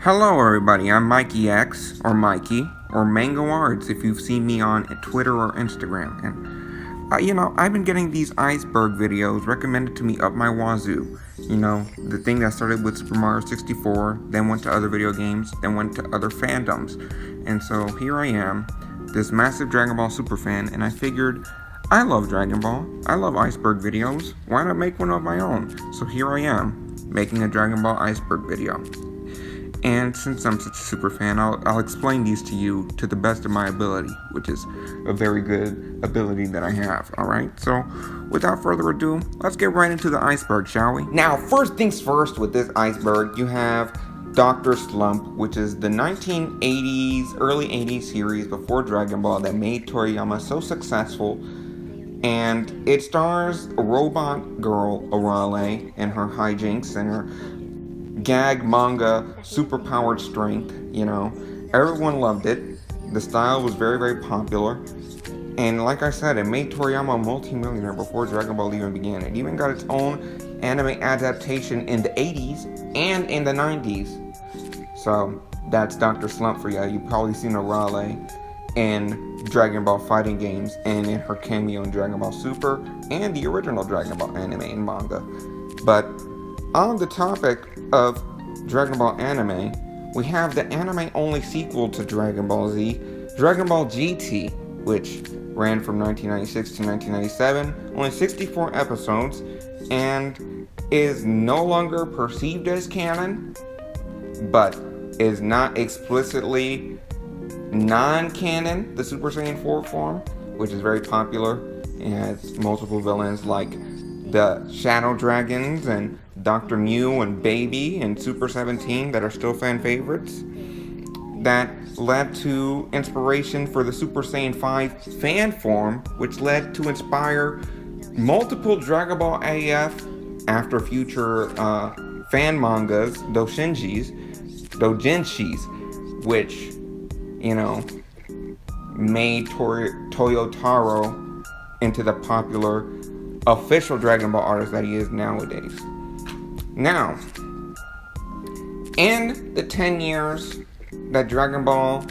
Hello everybody, I'm Mikey X, or Mikey, or Mango Arts if you've seen me on Twitter or Instagram. And, I've been getting these Iceberg videos recommended to me up my wazoo. The thing that started with Super Mario 64, then went to other video games, then went to other fandoms. And so here I am, this massive Dragon Ball super fan, and I figured, I love Dragon Ball, I love Iceberg videos, why not make one of my own? So here I am, making a Dragon Ball Iceberg video. And since I'm such a super fan, I'll explain these to you to the best of my ability, which is a very good ability that I have, alright? So, without further ado, let's get right into the Iceberg, shall we? Now, first things first with this Iceberg, you have Dr. Slump, which is the 1980s, early 80s series before Dragon Ball that made Toriyama so successful. And it stars a robot girl, Arale, and her hijinks and her gag manga superpowered strength. Everyone loved it. The style was very, very popular, and like I said, it made Toriyama a multi-millionaire before Dragon Ball even began. It even got its own anime adaptation in the 80s and in the 90s. So that's Dr. Slump for you. You've probably seen Arale in Dragon Ball fighting games and in her cameo in Dragon Ball Super and the original Dragon Ball anime and manga. But on the topic of Dragon Ball anime, we have the anime-only sequel to Dragon Ball Z, Dragon Ball GT, which ran from 1996 to 1997, only 64 episodes, and is no longer perceived as canon, but is not explicitly non-canon, the Super Saiyan 4 form, which is very popular. It has multiple villains like the Shadow Dragons and Dr. Mew and Baby and Super 17 that are still fan favorites. That led to inspiration for the Super Saiyan 5 fan form, which led to inspire multiple Dragon Ball AF after future fan mangas, doujinshis, which, made Toyotaro into the popular official Dragon Ball artist that he is nowadays. Now, in the 10 years that Dragon Ball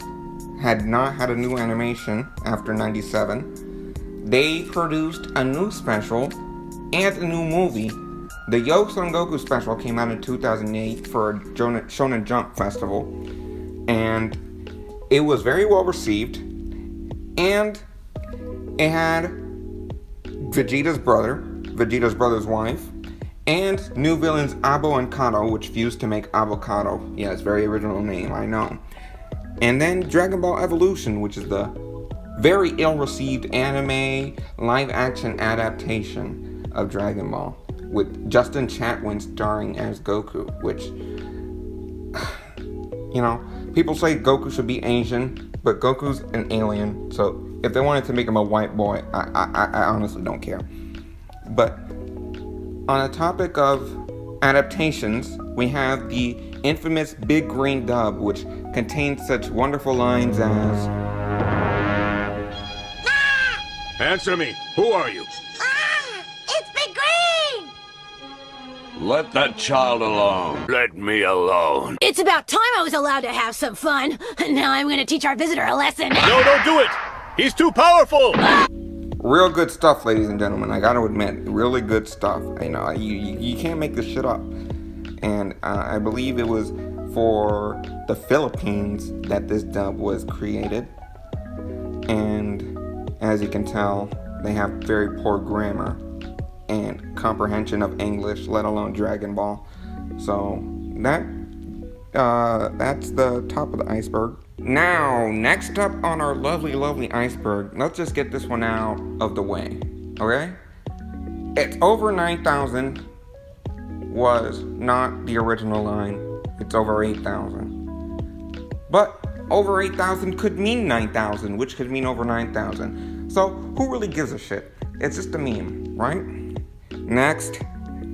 had not had a new animation after 97, they produced a new special and a new movie. The Yo Son Goku special came out in 2008 for a Shonen Jump festival, and it was very well received, and it had Vegeta's brother's wife, and new villains Abo and Kato, which fused to make Avocado. Yeah, it's a very original name, I know. And then Dragon Ball Evolution, which is the very ill-received anime live-action adaptation of Dragon Ball, with Justin Chatwin starring as Goku, which, people say Goku should be Asian, but Goku's an alien, so if they wanted to make him a white boy, I honestly don't care. But on the topic of adaptations, we have the infamous Big Green Dub, which contains such wonderful lines as, Answer me! Who are you? It's Big Green! Let that child alone. Let me alone. It's about time I was allowed to have some fun. Now I'm gonna teach our visitor a lesson. No, don't do it! He's too powerful! real good stuff, ladies and gentlemen. I gotta admit, really good stuff. You can't make this shit up. And I believe it was for the Philippines that this dub was created. And as you can tell, they have very poor grammar and comprehension of English, let alone Dragon Ball. So that's the top of the iceberg. Now, next up on our lovely iceberg, let's just get this one out of the way, okay? It's over 9,000 was not the original line. It's over 8,000. But over 8,000 could mean 9,000, which could mean over 9,000. So who really gives a shit? It's just a meme, right? Next,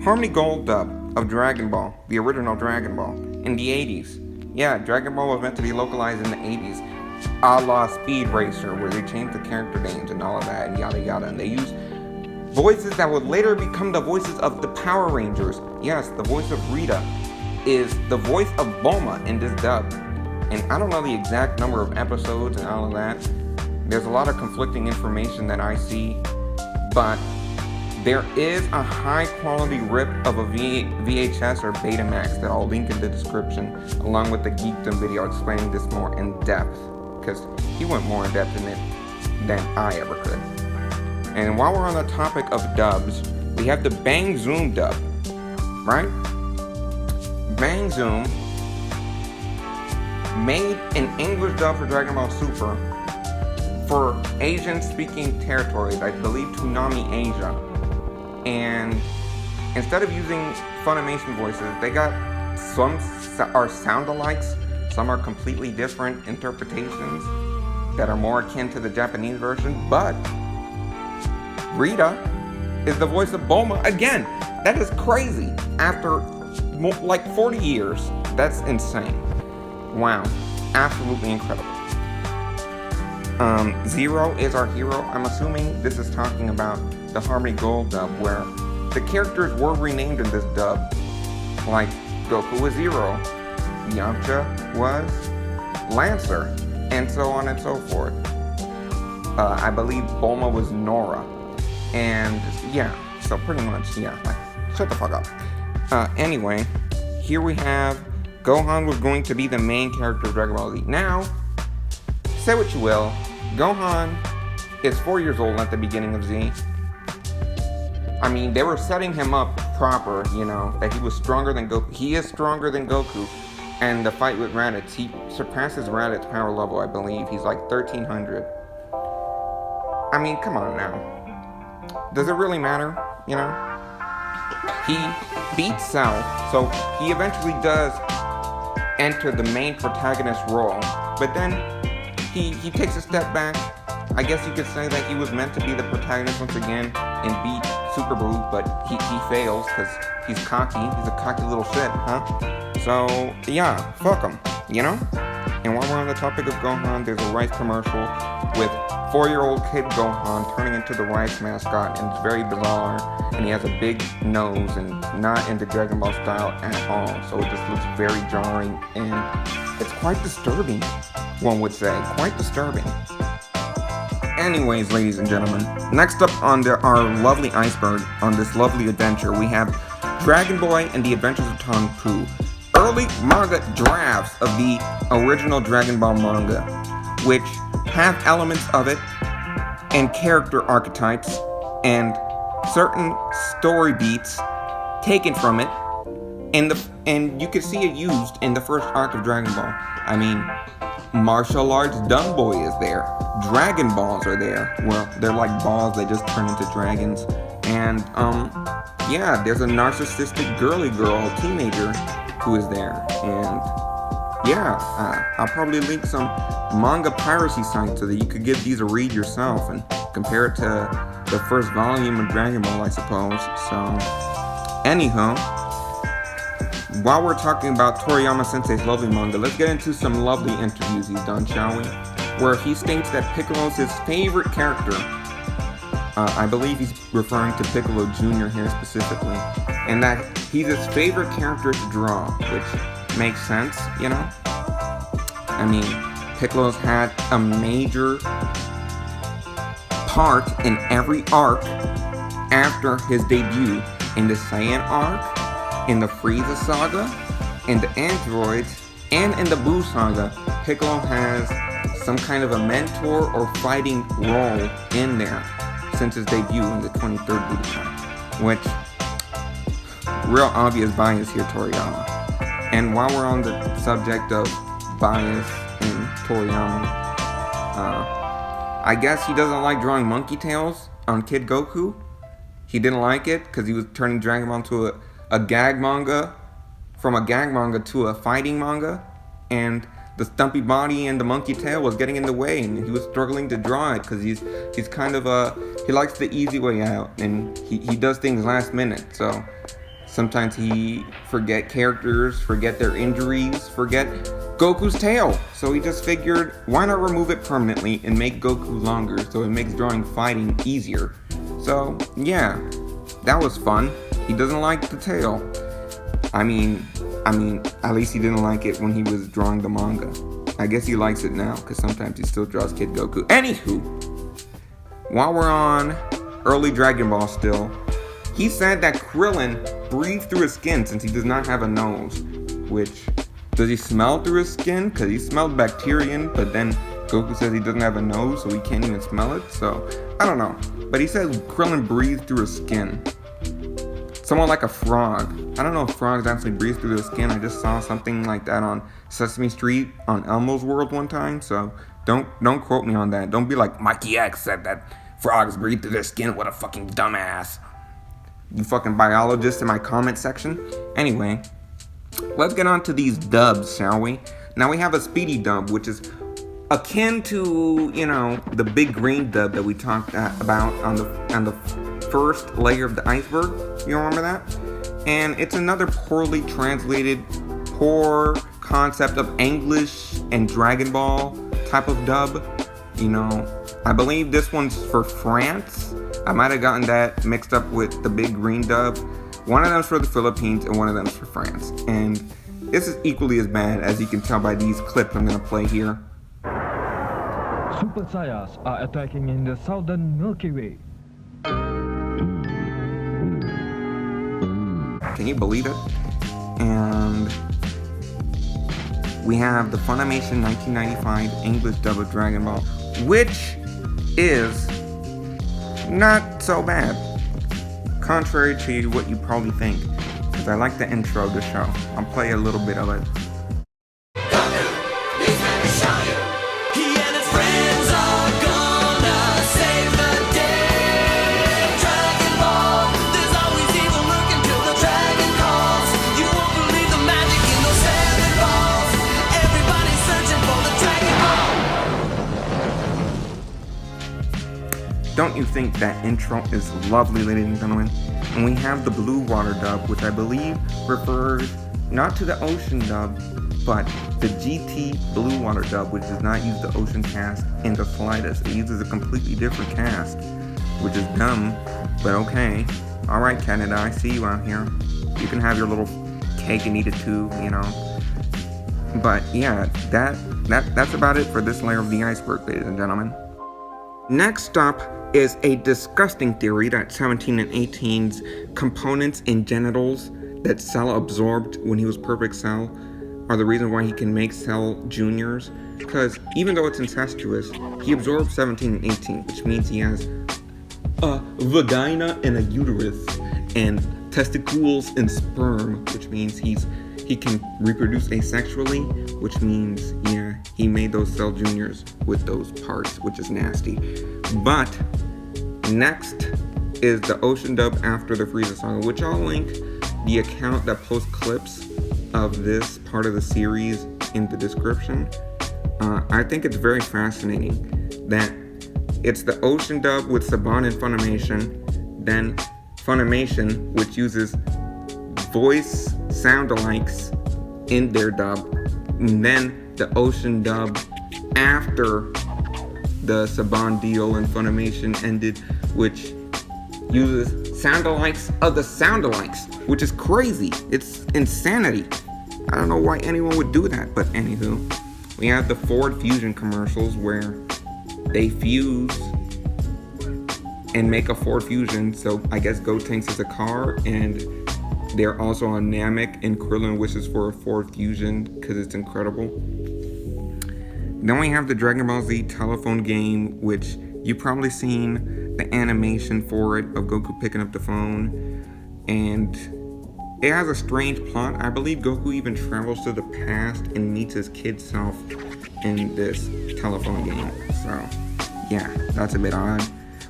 Harmony Gold dub of Dragon Ball, the original Dragon Ball, in the 80s. Yeah, Dragon Ball was meant to be localized in the 80s, a la Speed Racer, where they changed the character names and all of that, and yada yada, and they used voices that would later become the voices of the Power Rangers. Yes, the voice of Rita is the voice of Bulma in this dub. And I don't know the exact number of episodes and all of that. There's a lot of conflicting information that I see, but there is a high quality rip of a VHS or Betamax that I'll link in the description, along with the Geekdom video explaining this more in depth, because he went more in depth in it than I ever could. And while we're on the topic of dubs, we have the Bang Zoom dub, right? Bang Zoom made an English dub for Dragon Ball Super for Asian-speaking territories, I believe Toonami Asia. And instead of using Funimation voices, they got some are sound-alikes, some are completely different interpretations that are more akin to the Japanese version, but Rita is the voice of Bulma again. That is crazy. After like 40 years, that's insane. Wow, absolutely incredible. Zero is our hero. I'm assuming this is talking about the Harmony Gold dub, where the characters were renamed in this dub. Like, Goku was Zero, Yamcha was Lancer, and so on and so forth. I believe Bulma was Nora. And yeah, so pretty much, yeah, like, shut the fuck up. Anyway, here we have Gohan was going to be the main character of Dragon Ball Z. Now, say what you will, Gohan is 4 years old at the beginning of Z. I mean, they were setting him up proper, you know, that he was stronger than Goku. He is stronger than Goku. And the fight with Raditz, he surpasses Raditz's power level, I believe. He's like 1300. I mean, come on now. Does it really matter, you know? He beats Cell, so he eventually does enter the main protagonist role. But then he takes a step back. I guess you could say that he was meant to be the protagonist once again and beat Super Boo, but he fails because he's cocky. He's a cocky little shit, huh? So, yeah, fuck him, you know? And while we're on the topic of Gohan, there's a Rice commercial with 4-year-old kid Gohan turning into the Rice mascot, and it's very bizarre, and he has a big nose and not in the Dragon Ball style at all, so it just looks very jarring, and it's quite disturbing, one would say, quite disturbing. Anyways, ladies and gentlemen, next up on our lovely Iceberg, on this lovely adventure, we have Dragon Boy and the Adventures of Tong Ku. Early manga drafts of the original Dragon Ball manga, which have elements of it, and character archetypes, and certain story beats taken from it, and you can see it used in the first arc of Dragon Ball. I mean, martial arts dumb boy is there. Dragon balls are there. Well, they're like balls that just turn into dragons. And, yeah, there's a narcissistic girly girl, teenager, who is there. And, yeah, I'll probably link some manga piracy sites so that you could give these a read yourself and compare it to the first volume of Dragon Ball, I suppose. So, anywho, while we're talking about Toriyama Sensei's lovely manga, let's get into some lovely interviews he's done, shall we? Where he states that Piccolo is his favorite character. I believe he's referring to Piccolo Jr. here specifically. And that he's his favorite character to draw, which makes sense, you know? I mean, Piccolo's had a major part in every arc after his debut. In the Saiyan arc, in the Frieza saga, in the androids, and in the Buu saga, Piccolo has some kind of a mentor or fighting role in there since his debut in the 23rd Budokai, which, real obvious bias here, Toriyama. And while we're on the subject of bias in Toriyama, I guess he doesn't like drawing monkey tails on Kid Goku. He didn't like it because he was turning Dragon Ball into a gag manga, from a gag manga to a fighting manga, and the stumpy body and the monkey tail was getting in the way, and he was struggling to draw it because he's kind of he likes the easy way out, and he does things last minute, so sometimes he forget characters, forget their injuries, forget Goku's tail, so he just figured, why not remove it permanently and make Goku longer so it makes drawing fighting easier. So yeah, that was fun. He doesn't like the tail. I mean, I mean, at least he didn't like it when he was drawing the manga. I guess he likes it now, because sometimes he still draws Kid Goku. Anywho, while we're on early Dragon Ball still, he said that Krillin breathed through his skin since he does not have a nose. Which, does he smell through his skin? Because he smelled bacterian, but then Goku says he doesn't have a nose, so he can't even smell it. So, I don't know. But he said Krillin breathed through his skin. Somewhat like a frog. I don't know if frogs actually breathe through their skin. I just saw something like that on Sesame Street on Elmo's World one time. So, don't quote me on that. Don't be like, Mikey X said that frogs breathe through their skin. What a fucking dumbass. You fucking biologists in my comment section. Anyway, let's get on to these dubs, shall we? Now we have a Speedy Dub, which is akin to, you know, the big green dub that we talked about on the first layer of the Iceberg. You remember that? And it's another poorly translated, poor concept of English and Dragon Ball type of dub. You know, I believe this one's for France. I might have gotten that mixed up with the big green dub. One of them's for the Philippines and one of them's for France. And this is equally as bad, as you can tell by these clips I'm going to play here. Super Saiyans are attacking in the southern Milky Way. Can you believe it? And we have the Funimation 1995 English dub of Dragon Ball, which is not so bad, contrary to what you probably think, because I like the intro of the show. I'll play a little bit of it. Don't you think that intro is lovely, ladies and gentlemen? And we have the Blue Water dub, which I believe refers not to the Ocean dub, but the GT Blue Water dub, which does not use the Ocean cast in the slightest. It uses a completely different cast, which is dumb, but okay. Alright, Canada, I see you out here. You can have your little cake and eat it too, you know. But yeah, that's about it for this layer of the iceberg, ladies and gentlemen. Next up is a disgusting theory that 17 and 18's components in genitals that Cell absorbed when he was Perfect Cell are the reason why he can make Cell Juniors. Because even though it's incestuous, he absorbs 17 and 18, which means he has a vagina and a uterus, and testicles and sperm, which means he can reproduce asexually, which means, yeah, he made those Cell Juniors with those parts, which is nasty. But next is the Ocean dub after the Frieza Saga, which I'll link the account that posts clips of this part of the series in the description. I think it's very fascinating that it's the Ocean dub with Saban and Funimation, then Funimation, which uses voice sound-alikes in their dub, and then the Ocean dub after the Saban deal and Funimation ended, which uses sound-alikes of the sound-alikes, which is crazy. It's insanity. I don't know why anyone would do that, but anywho, we have the Ford Fusion commercials where they fuse and make a Ford Fusion. So I guess Gotenks is a car, and they're also on Namek, and Krillin wishes for a Ford Fusion because it's incredible. Then we have the Dragon Ball Z telephone game, which you've probably seen the animation for it of Goku picking up the phone, and it has a strange plot. I believe Goku even travels to the past and meets his kid self in this telephone game. So, yeah, that's a bit odd.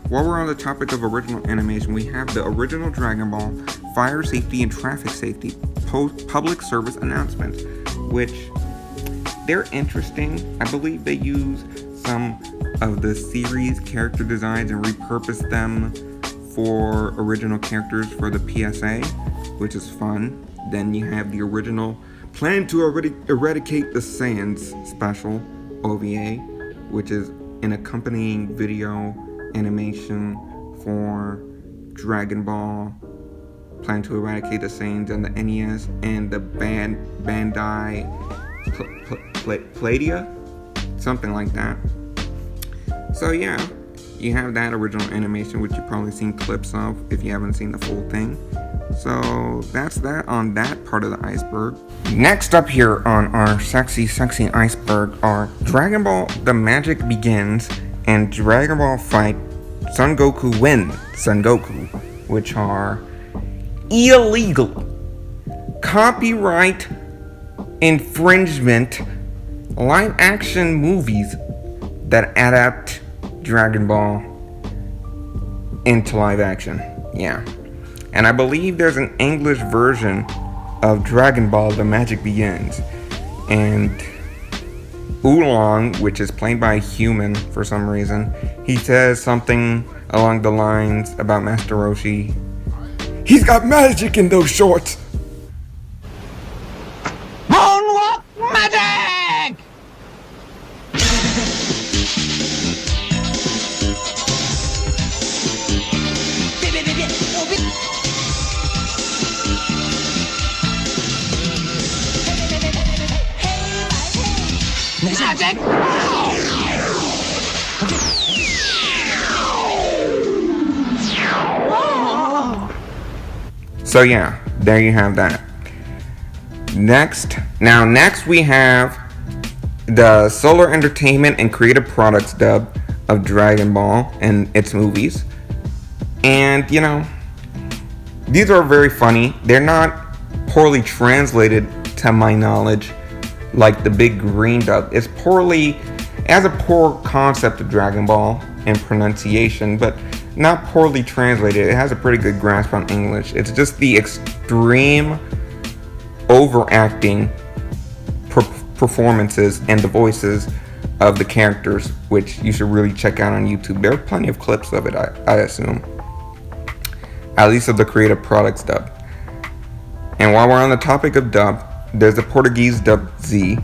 While we're on the topic of original animation, we have the original Dragon Ball Fire Safety and Traffic Safety public service announcements, which they're interesting. I believe they use some of the series character designs and repurpose them for original characters for the PSA, which is fun. Then you have the original Plan to Eradicate the Saiyans special OVA, which is an accompanying video animation for Dragon Ball plan to eradicate the Saiyans on the NES and the Bandai Pladia, something like that. So yeah, you have that original animation, which you've probably seen clips of if you haven't seen the full thing. So that's that on that part of the iceberg. Next up here on our sexy iceberg are Dragon Ball The Magic Begins and Dragon Ball Fight Son Goku Win Son Goku, which are illegal copyright infringement live action movies that adapt Dragon Ball into live action. Yeah. And I believe there's an English version of Dragon Ball The Magic Begins. And Oolong, which is played by a human for some reason, he says something along the lines about Master Roshi. He's got magic in those shorts! Moonwalk magic! Magic! So yeah, there you have that. Next we have the Solar Entertainment and Creative Products dub of Dragon Ball and its movies. And you know, these are very funny. They're not poorly translated to my knowledge, like the Big Green dub. It has a poor concept of Dragon Ball and pronunciation, but not poorly translated. It has a pretty good grasp on English. It's just the extreme overacting performances and the voices of the characters, which you should really check out on YouTube. There are plenty of clips of it, I assume. At least of the Creative Products dub. And while we're on the topic of dub, there's the Portuguese dub Z.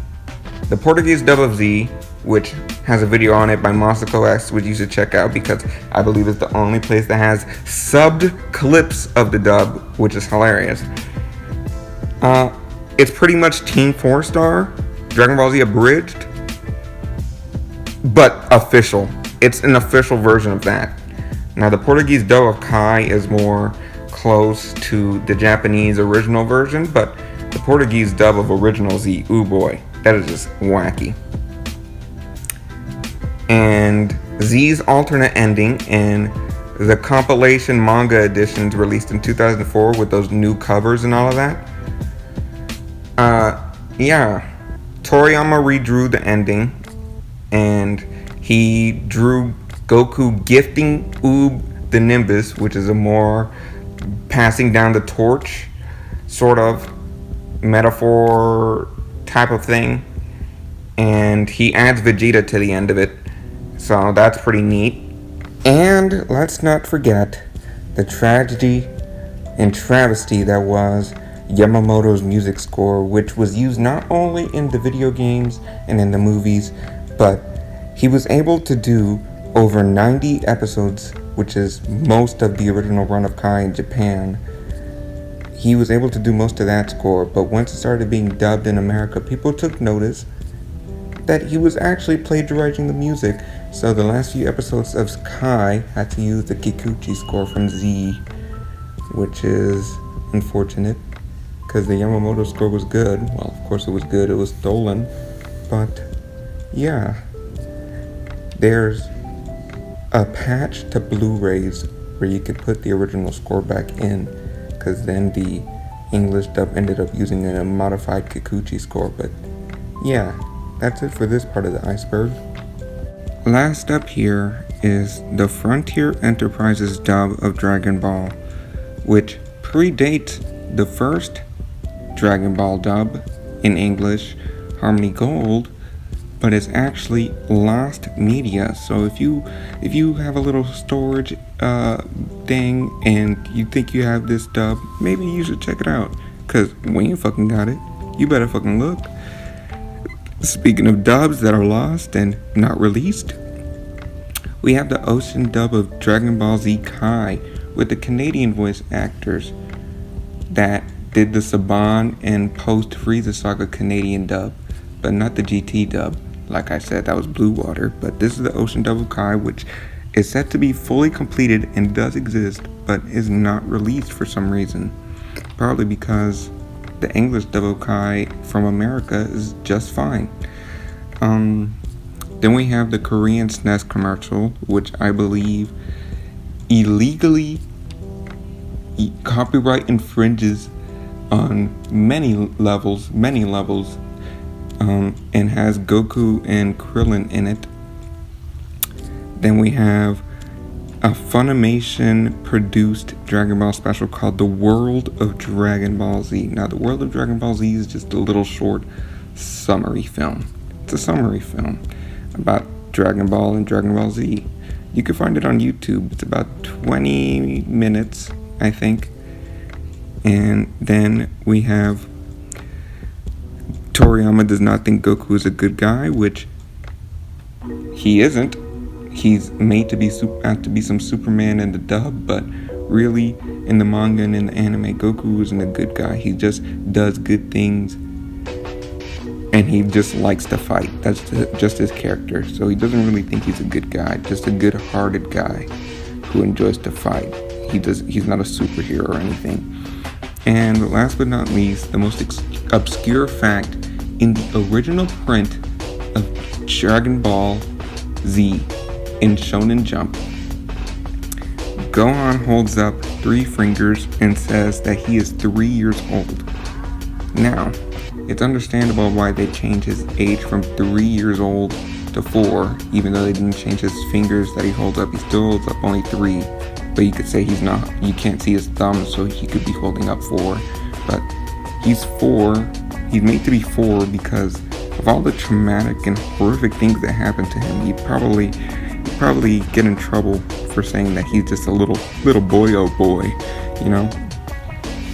The Portuguese dub of Z, which has a video on it by Masako X, which you should check out because I believe it's the only place that has subbed clips of the dub, which is hilarious. It's pretty much Team 4-Star, Dragon Ball Z abridged, but official. It's an official version of that. Now the Portuguese dub of Kai is more close to the Japanese original version, but the Portuguese dub of original Z, ooh boy, that is just wacky. And Z's alternate ending and the compilation manga editions released in 2004 with those new covers and all of that. Toriyama redrew the ending, and he drew Goku gifting Oob the Nimbus, which is a more passing down the torch sort of metaphor type of thing. And he adds Vegeta to the end of it, so that's pretty neat. And let's not forget the tragedy and travesty that was Yamamoto's music score, which was used not only in the video games and in the movies, but he was able to do over 90 episodes, which is most of the original run of Kai in Japan. He was able to do most of that score, but once it started being dubbed in America, people took notice that he was actually plagiarizing the music. So the last few episodes of Kai had to use the Kikuchi score from Z, which is unfortunate because the Yamamoto score was good. Well, of course it was good, it was stolen, but yeah. There's a patch to Blu-rays where you could put the original score back in, because then the English dub ended up using a modified Kikuchi score. But yeah, that's it for this part of the iceberg. Last up here is the Frontier Enterprises dub of Dragon Ball, which predates the first Dragon Ball dub in English, Harmony Gold, but it's actually lost media. So if you have a little storage thing and you think you have this dub, maybe you should check it out, because when you fucking got it, you better fucking look. Speaking of dubs that are lost and not released, we have the Ocean dub of Dragon Ball Z Kai with the Canadian voice actors that did the Saban and post Frieza Saga Canadian dub, but not the GT dub. Like I said, that was Blue Water, but this is the Ocean Devil Kai, which is set to be fully completed and does exist, but is not released for some reason. Probably because the English Devil Kai from America is just fine. Then we have the Korean SNES commercial, which I believe illegally copyright infringes on many levels, and has Goku and Krillin in it. Then we have a Funimation produced Dragon Ball special called The World of Dragon Ball Z. Now, The World of Dragon Ball Z is just a little short summary film. It's a summary film about Dragon Ball and Dragon Ball Z. You can find it on YouTube. It's about 20 minutes, I think. And then we have Toriyama does not think Goku is a good guy, which he isn't. He's made to be some Superman in the dub, but really in the manga and in the anime, Goku isn't a good guy. He just does good things, and he just likes to fight. That's just his character. So he doesn't really think he's a good guy, just a good-hearted guy who enjoys to fight. He's not a superhero or anything. And last but not least, the most obscure fact in the original print of Dragon Ball Z in Shonen Jump, Gohan holds up 3 fingers and says that he is 3 years old. Now, it's understandable why they changed his age from 3 years old to 4, even though they didn't change his fingers that he holds up. He still holds up only 3, but you could say you can't see his thumb, so he could be holding up 4. But he's 4. He's made to be 4 because of all the traumatic and horrific things that happened to him. He'd probably get in trouble for saying that he's just a little boy, oh boy, you know?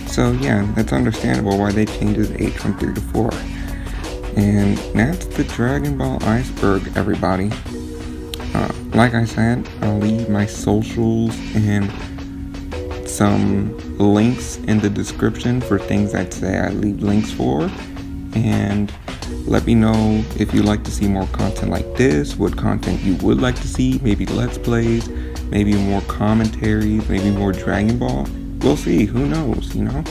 So yeah, that's understandable why they changed his age from 3 to 4. And that's the Dragon Ball Iceberg, everybody. Like I said, I'll leave my socials and some links in the description for things I'd say I leave links for. And let me know if you'd like to see more content like this, what content you would like to see, maybe Let's Plays, maybe more commentaries, maybe more Dragon Ball. We'll see, who knows, you know?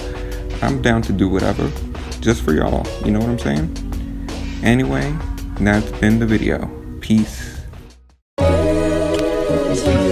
I'm down to do whatever, just for y'all, you know what I'm saying? Anyway, that's been the video. Peace. Thank you.